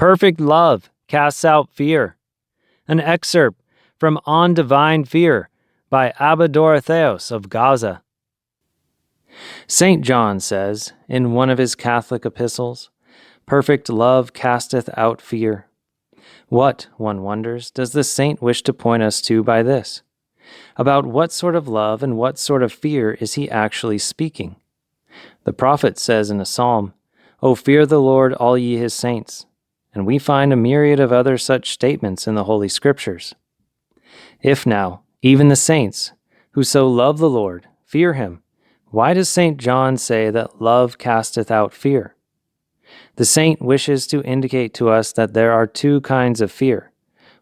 Perfect love casts out fear. An excerpt from On Divine Fear by Abba Dorotheos of Gaza. St. John says in one of his Catholic epistles, "Perfect love casteth out fear." What, one wonders, does the saint wish to point us to by this? About what sort of love and what sort of fear is he actually speaking? The prophet says in a psalm, "O fear the Lord, all ye his saints," and we find a myriad of other such statements in the Holy Scriptures. If now, even the saints, who so love the Lord, fear him, why does St. John say that love casteth out fear? The saint wishes to indicate to us that there are two kinds of fear,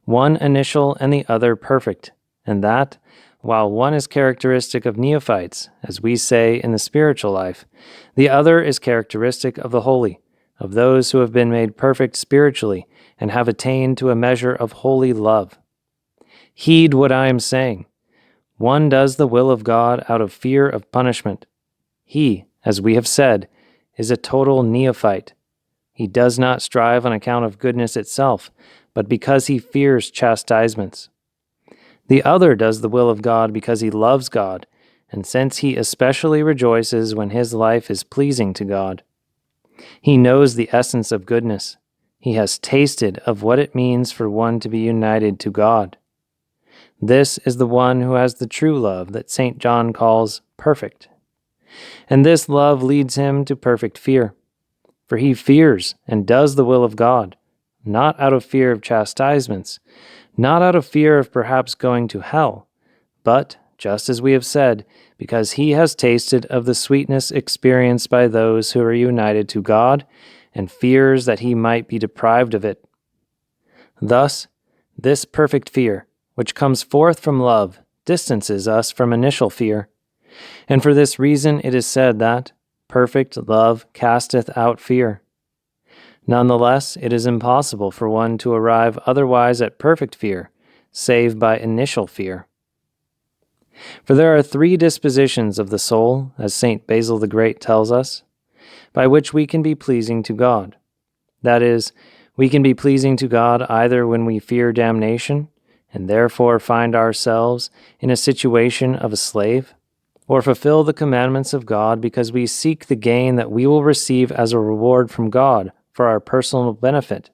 one initial and the other perfect, and that, while one is characteristic of neophytes, as we say in the spiritual life, the other is characteristic of the holy, of those who have been made perfect spiritually and have attained to a measure of holy love. Heed what I am saying. One does the will of God out of fear of punishment. He, as we have said, is a total neophyte. He does not strive on account of goodness itself, but because he fears chastisements. The other does the will of God because he loves God, and since he especially rejoices when his life is pleasing to God. He knows the essence of goodness. He has tasted of what it means for one to be united to God. This is the one who has the true love that St. John calls perfect. And this love leads him to perfect fear. For he fears and does the will of God, not out of fear of chastisements, not out of fear of perhaps going to hell, but, just as we have said, because he has tasted of the sweetness experienced by those who are united to God, and fears that he might be deprived of it. Thus, this perfect fear, which comes forth from love, distances us from initial fear. And for this reason it is said that perfect love casteth out fear. Nonetheless, it is impossible for one to arrive otherwise at perfect fear, save by initial fear. For there are three dispositions of the soul, as St. Basil the Great tells us, by which we can be pleasing to God. That is, we can be pleasing to God either when we fear damnation, and therefore find ourselves in a situation of a slave, or fulfill the commandments of God because we seek the gain that we will receive as a reward from God for our personal benefit,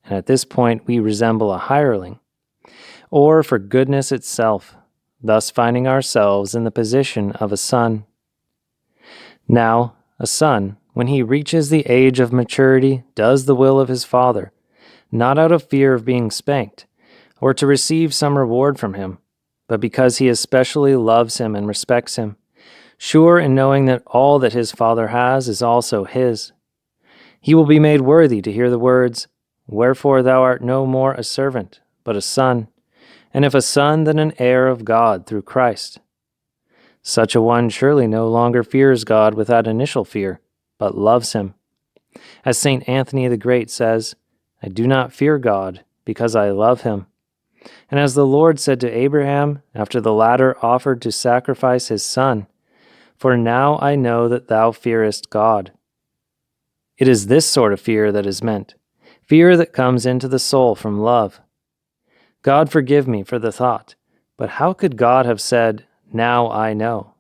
and at this point we resemble a hireling, or for goodness itself, thus finding ourselves in the position of a son. Now, a son, when he reaches the age of maturity, does the will of his father, not out of fear of being spanked, or to receive some reward from him, but because he especially loves him and respects him, sure in knowing that all that his father has is also his. He will be made worthy to hear the words, "Wherefore thou art no more a servant, but a son, and if a son, then an heir of God through Christ." Such a one surely no longer fears God without initial fear, but loves him. As St. Anthony the Great says, "I do not fear God, because I love him." And as the Lord said to Abraham, after the latter offered to sacrifice his son, "For now I know that thou fearest God." It is this sort of fear that is meant, fear that comes into the soul from love. God forgive me for the thought, but how could God have said, "Now I know"?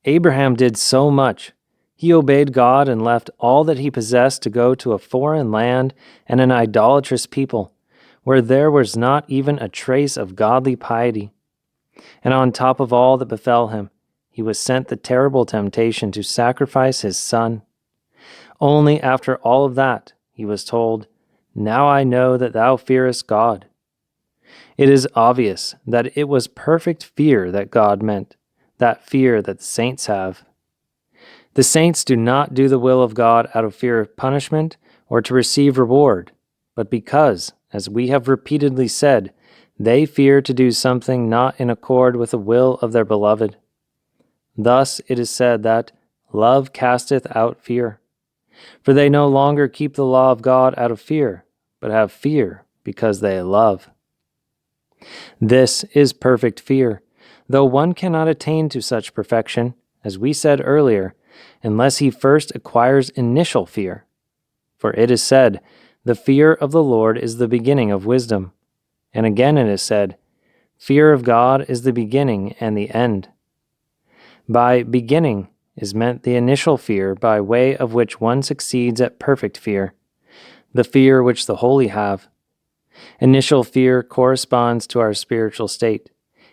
Abraham did so much. He obeyed God and left all that he possessed to go to a foreign land and an idolatrous people, where there was not even a trace of godly piety. And on top of all that befell him, he was sent the terrible temptation to sacrifice his son. Only after all of that, he was told, "Now I know that thou fearest God." It is obvious that it was perfect fear that God meant, that fear that the saints have. The saints do not do the will of God out of fear of punishment or to receive reward, but because, as we have repeatedly said, they fear to do something not in accord with the will of their beloved. Thus it is said that love casteth out fear, for they no longer keep the law of God out of fear, but have fear because they love. This is perfect fear, though one cannot attain to such perfection, as we said earlier, unless he first acquires initial fear. For it is said The fear of the Lord is the beginning of wisdom. And again it is said, fear of God is the beginning and the end. By beginning is meant the initial fear by way of which one succeeds at perfect fear, the fear which the holy have. Initial fear corresponds to our spiritual state.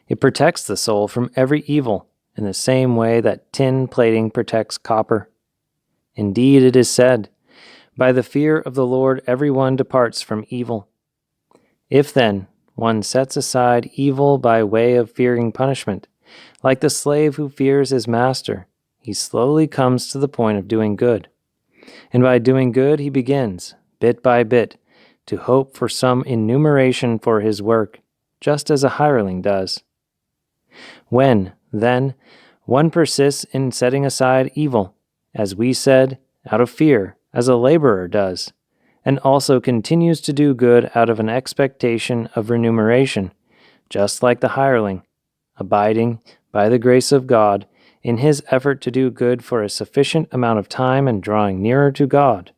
It protects the soul from every evil in the same way that tin plating protects copper. Indeed, it is said, by the fear of the Lord everyone departs from evil. If then one sets aside evil by way of fearing punishment, like the slave who fears his master, he slowly comes to the point of doing good. And by doing good he begins, bit by bit, to hope for some enumeration for his work, just as a hireling does. When, then, one persists in setting aside evil, as we said, out of fear, as a laborer does, and also continues to do good out of an expectation of remuneration, just like the hireling, abiding, by the grace of God, in his effort to do good for a sufficient amount of time and drawing nearer to God,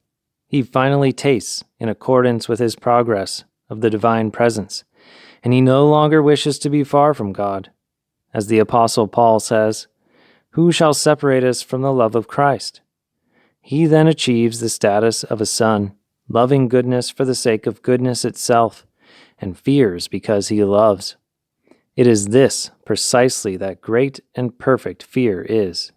he finally tastes, in accordance with his progress, of the divine presence, and he no longer wishes to be far from God. As the Apostle Paul says, who shall separate us from the love of Christ? He then achieves the status of a son, loving goodness for the sake of goodness itself, and fears because he loves. It is this precisely that great and perfect fear is.